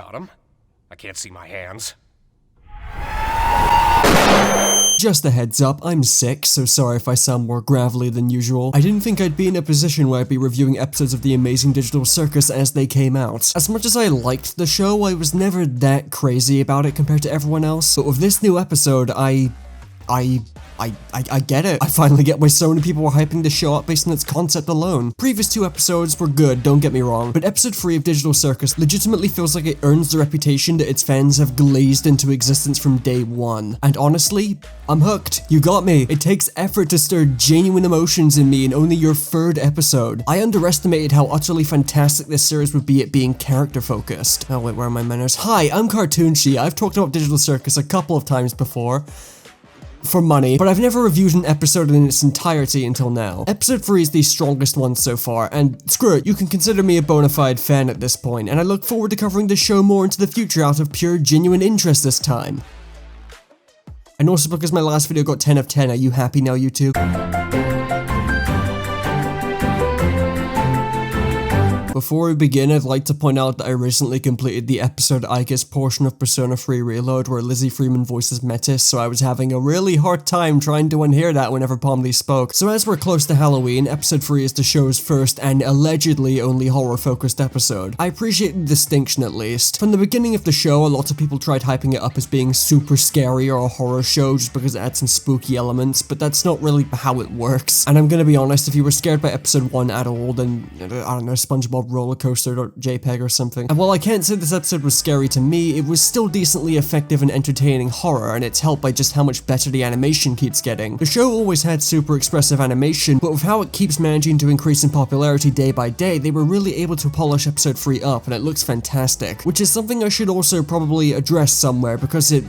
got him. I can't see my hands. Just a heads up, I'm sick, so sorry if I sound more gravelly than usual. I didn't think I'd be in a position where I'd be reviewing episodes of the Amazing Digital Circus as they came out. As much as I liked the show, I was never that crazy about it compared to everyone else, but with this new episode, I get it. I finally get why so many people were hyping the show up based on its concept alone. Previous two episodes were good, don't get me wrong, but episode 3 of Digital Circus legitimately feels like it earns the reputation that its fans have glazed into existence from day one. And honestly, I'm hooked. You got me. It takes effort to stir genuine emotions in me in only your 3rd episode. I underestimated how utterly fantastic this series would be at being character focused. Oh wait, where are my manners? Hi, I'm Cartoonshi. I've talked about Digital Circus a couple of times before. For money, but I've never reviewed an episode in its entirety until now. Episode 3 is the strongest one so far, and screw it, you can consider me a bona fide fan at this point, and I look forward to covering the show more into the future out of pure genuine interest this time. And also because my last video got 10 of 10, are you happy now, YouTube? Before we begin, I'd like to point out that I recently completed the episode I Guess portion of Persona 3 Reload where Lizzie Freeman voices Metis, so I was having a really hard time trying to unhear that whenever Pomni spoke. So as we're close to Halloween, episode 3 is the show's first and allegedly only horror-focused episode. I appreciate the distinction at least. From the beginning of the show, a lot of people tried hyping it up as being super scary or a horror show just because it had some spooky elements, but that's not really how it works. And I'm gonna be honest, if you were scared by episode 1 at all, then, I don't know, SpongeBob roller coaster or JPEG or something. And while I can't say this episode was scary to me, it was still decently effective and entertaining horror, and it's helped by just how much better the animation keeps getting. The show always had super expressive animation, but with how it keeps managing to increase in popularity day by day, they were really able to polish episode 3 up, and it looks fantastic. Which is something I should also probably address somewhere, because it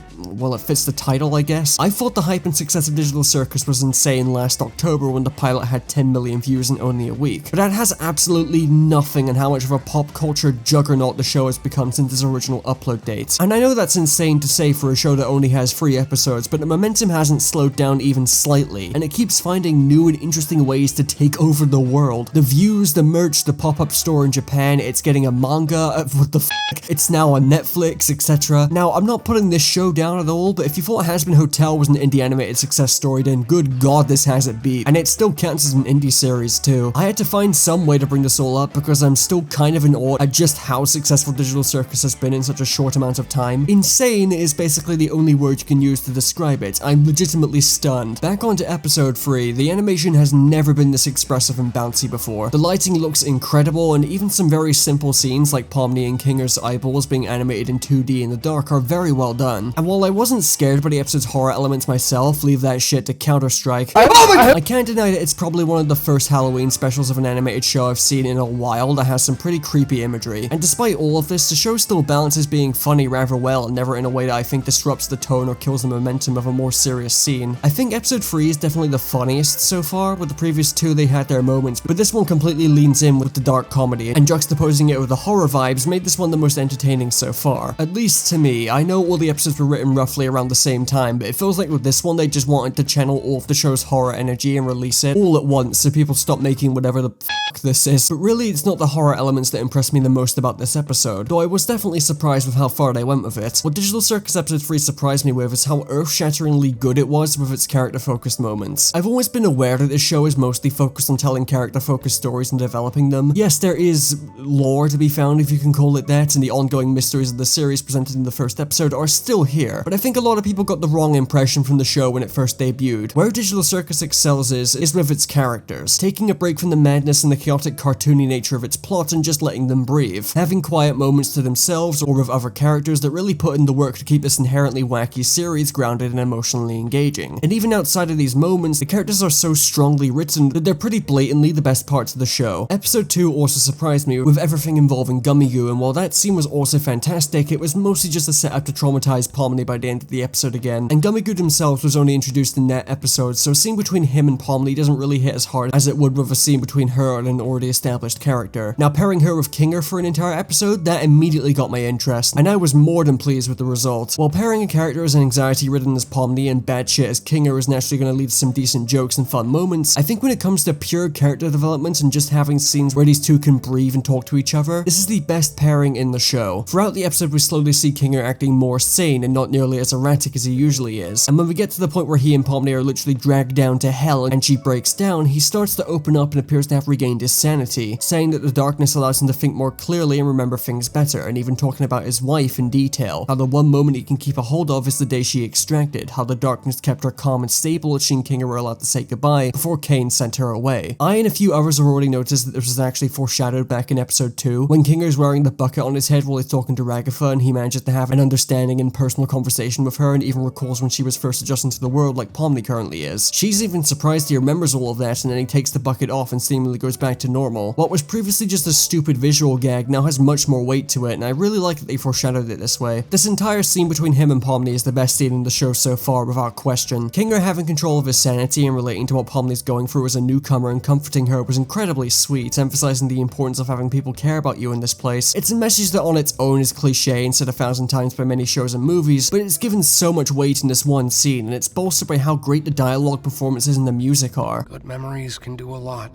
fits the title, I guess. I thought the hype and success of Digital Circus was insane last October when the pilot had 10 million views in only a week, but that has absolutely nothing on how much of a pop culture juggernaut the show has become since its original upload date. And I know that's insane to say for a show that only has 3 episodes, but the momentum hasn't slowed down even slightly, and it keeps finding new and interesting ways to take over the world. The views, the merch, the pop-up store in Japan, it's getting a manga, what the f***, it's now on Netflix, etc. Now, I'm not putting this show down at all, but if you thought Has-Been Hotel was an indie animated success story, then good god this has it beat. And it still counts as an indie series too. I had to find some way to bring this all up because I'm still kind of in awe at just how successful Digital Circus has been in such a short amount of time. Insane is basically the only word you can use to describe it. I'm legitimately stunned. Back onto episode 3, the animation has never been this expressive and bouncy before. The lighting looks incredible, and even some very simple scenes like Pomni and Kinger's eyeballs being animated in 2D in the dark are very well done. And while I wasn't scared by the episode's horror elements myself, leave that shit to Counter-Strike, I can't deny that it's probably one of the first Halloween specials of an animated show I've seen in a while that has some pretty creepy imagery. And despite all of this, the show still balances being funny rather well, and never in a way that I think disrupts the tone or kills the momentum of a more serious scene. I think episode 3 is definitely the funniest so far. With the previous 2 they had their moments, but this one completely leans in with the dark comedy, and juxtaposing it with the horror vibes made this one the most entertaining so far. At least to me. I know all the episodes were written roughly around the same time, but it feels like with this one they just wanted to channel all of the show's horror energy and release it all at once so people stop making whatever the f*** this is. But really it's not the horror elements that impressed me the most about this episode, though I was definitely surprised with how far they went with it. What Digital Circus episode 3 surprised me with is how earth-shatteringly good it was with its character-focused moments. I've always been aware that this show is mostly focused on telling character-focused stories and developing them. Yes, there is lore to be found, if you can call it that, and the ongoing mysteries of the series presented in the first episode are still here, but I think a lot of people got the wrong impression from the show when it first debuted. Where Digital Circus excels is with its characters, taking a break from the madness and the chaotic cartoony nature of its plot and just letting them breathe, having quiet moments to themselves or with other characters that really put in the work to keep this inherently wacky series grounded and emotionally engaging. And even outside of these moments, the characters are so strongly written that they're pretty blatantly the best parts of the show. Episode 2 also surprised me with everything involving Gummy Goo, and while that scene was also fantastic, it was mostly just a setup to traumatize Pomni by the end of the episode again, and Gummy Goo themselves was only introduced in that episode, so a scene between him and Pomni doesn't really hit as hard as it would with a scene between her and an already established character. character. Now, pairing her with Kinger for an entire episode, that immediately got my interest, and I was more than pleased with the result. While pairing a character as anxiety-ridden as Pomni and batshit as Kinger is naturally going to lead to some decent jokes and fun moments, I think when it comes to pure character development and just having scenes where these two can breathe and talk to each other, this is the best pairing in the show. Throughout the episode, we slowly see Kinger acting more sane and not nearly as erratic as he usually is, and when we get to the point where he and Pomni are literally dragged down to hell and she breaks down, he starts to open up and appears to have regained his sanity, saying that the darkness allows him to think more clearly and remember things better, and even talking about his wife in detail, how the one moment he can keep a hold of is the day she extracted, how the darkness kept her calm and stable as she and Kinger were allowed to say goodbye before Kane sent her away. I and a few others have already noticed that this was actually foreshadowed back in episode 2, when Kinger's wearing the bucket on his head while he's talking to Ragatha, and he manages to have an understanding and personal conversation with her, and even recalls when she was first adjusting to the world like Pomni currently is. She's even surprised he remembers all of that, and then he takes the bucket off and seemingly goes back to normal. What was previously just a stupid visual gag now has much more weight to it, and I really like that they foreshadowed it this way. This entire scene between him and Pomni is the best scene in the show so far, without question. Kinger having control of his sanity and relating to what Pomni's going through as a newcomer and comforting her was incredibly sweet, emphasizing the importance of having people care about you in this place. It's a message that on its own is cliche and said 1,000 times by many shows and movies, but it's given so much weight in this one scene, and it's bolstered by how great the dialogue, performances, and the music are. Good memories can do a lot.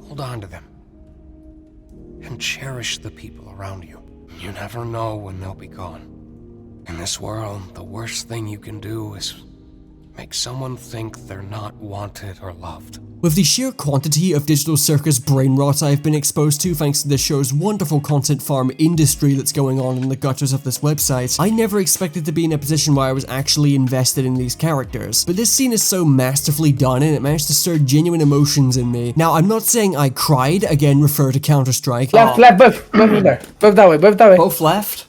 Hold on to them. And cherish the people around you. You never know when they'll be gone. In this world, the worst thing you can do is make someone think they're not wanted or loved. With the sheer quantity of Digital Circus brain rot I've been exposed to thanks to the show's wonderful content farm industry that's going on in the gutters of this website, I never expected to be in a position where I was actually invested in these characters. But this scene is so masterfully done and it managed to stir genuine emotions in me. Now, I'm not saying I cried, again refer to Counter-Strike. Left, both there. Both that way. Both left?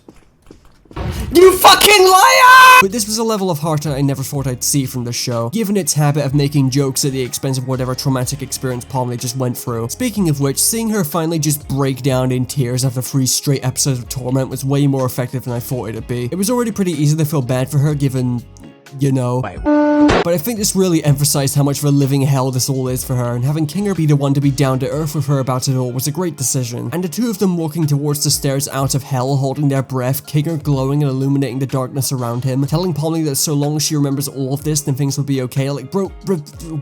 You fucking liar! But this was a level of heart I never thought I'd see from the show, given its habit of making jokes at the expense of whatever traumatic experience Pomni just went through. Speaking of which, seeing her finally just break down in tears after 3 straight episodes of torment was way more effective than I thought it'd be. It was already pretty easy to feel bad for her given, you know. But I think this really emphasized how much of a living hell this all is for her, and having Kinger be the one to be down to earth with her about it all was a great decision. And the two of them walking towards the stairs out of hell, holding their breath, Kinger glowing and illuminating the darkness around him, telling Pomni that so long as she remembers all of this, then things will be okay. Like, bro,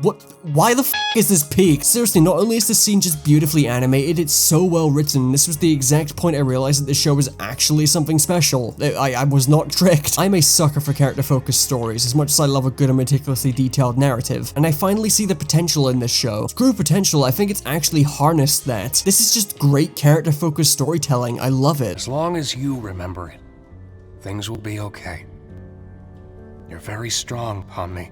what? Why the f is this peak? Seriously, not only is this scene just beautifully animated, it's so well written. This was the exact point I realized that this show was actually something special. I was not tricked. I'm a sucker for character-focused stories, as much as I love a good and meticulously detailed narrative, and I finally see the potential in this show. Screw potential, I think it's actually harnessed that. This is just great character-focused storytelling. I love it. As long as you remember it, things will be okay. You're very strong, Pomni.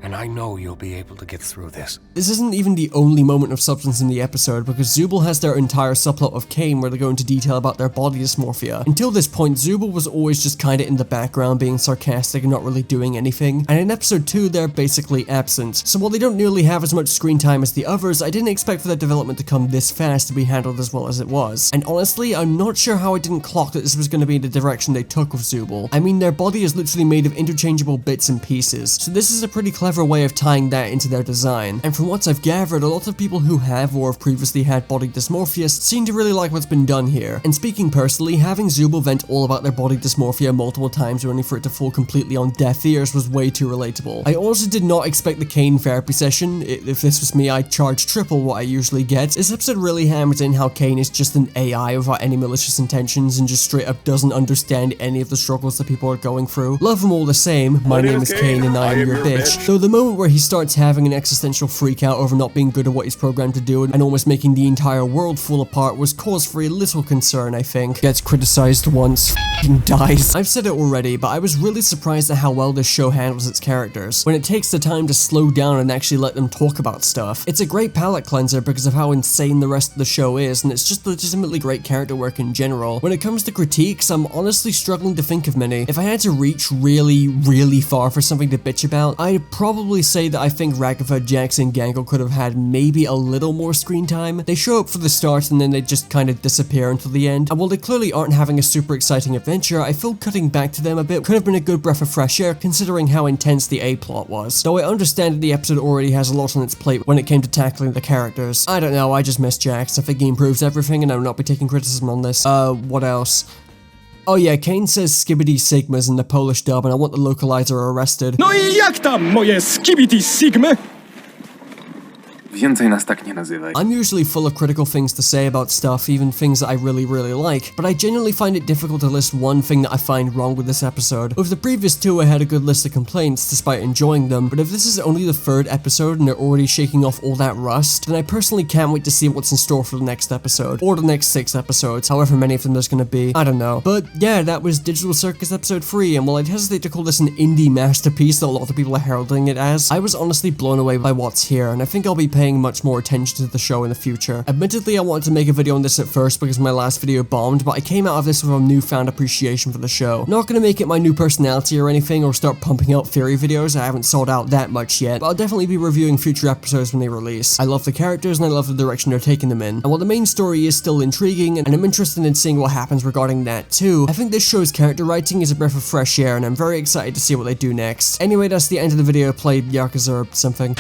And I know you'll be able to get through this. This isn't even the only moment of substance in the episode, because Zooble has their entire subplot of Kane where they go into detail about their body dysmorphia. Until this point, Zooble was always just kinda in the background being sarcastic and not really doing anything, and in episode 2 they're basically absent. So while they don't nearly have as much screen time as the others, I didn't expect for their development to come this fast to be handled as well as it was. And honestly, I'm not sure how I didn't clock that this was going to be the direction they took with Zooble. I mean, their body is literally made of interchangeable bits and pieces, so this is a pretty clever way of tying that into their design. And from what I've gathered, a lot of people who have or have previously had body dysmorphia seem to really like what's been done here. And speaking personally, having Zooble vent all about their body dysmorphia multiple times only for it to fall completely on deaf ears was way too relatable. I also did not expect the Kane therapy session. If this was me, I'd charge triple what I usually get. This episode really hammers in how Kane is just an AI without any malicious intentions and just straight up doesn't understand any of the struggles that people are going through. Love them all the same. My name is Kane and I am your bitch. Though the moment where he starts having an existential freak out over not being good at what he's programmed to do and almost making the entire world fall apart was cause for a little concern, I think. Gets criticized once, f***ing dies. I've said it already, but I was really surprised at how well this show handles its characters, when it takes the time to slow down and actually let them talk about stuff. It's a great palate cleanser because of how insane the rest of the show is, and it's just legitimately great character work in general. When it comes to critiques, I'm honestly struggling to think of many. If I had to reach really, really far for something to bitch about, I'd probably probably say that I think Raghafa, Jax, and Gangle could have had maybe a little more screen time. They show up for the start and then they just kind of disappear until the end. And while they clearly aren't having a super exciting adventure, I feel cutting back to them a bit could have been a good breath of fresh air considering how intense the A-plot was. Though I understand that the episode already has a lot on its plate when it came to tackling the characters. I don't know, I just miss Jax. I think he improves everything and I will not be taking criticism on this. What else? Oh yeah, Kane says Skibbity Sigmas in the Polish dub and I want the localizer arrested. No I jak tam moje skibidi sigmy? Więcej nas tak nie nazywaj. I'm usually full of critical things to say about stuff, even things that I really like, but I genuinely find it difficult to list one thing that I find wrong with this episode. With the previous two I had a good list of complaints despite enjoying them, but if this is only the third episode and they're already shaking off all that rust, then I personally can't wait to see what's in store for the next episode, or the next 6 episodes, however many of them there's gonna be, I don't know. But yeah, that was Digital Circus episode 3, and while I'd hesitate to call this an indie masterpiece that a lot of people are heralding it as, I was honestly blown away by what's here, and I think I'll be paying much more attention to the show in the future. Admittedly, I wanted to make a video on this at first because my last video bombed, but I came out of this with a newfound appreciation for the show. Not gonna make it my new personality or anything, or start pumping out theory videos, I haven't sold out that much yet, but I'll definitely be reviewing future episodes when they release. I love the characters and I love the direction they're taking them in, and while the main story is still intriguing, and I'm interested in seeing what happens regarding that too, I think this show's character writing is a breath of fresh air, and I'm very excited to see what they do next. Anyway, that's the end of the video. Play Yakuza or something.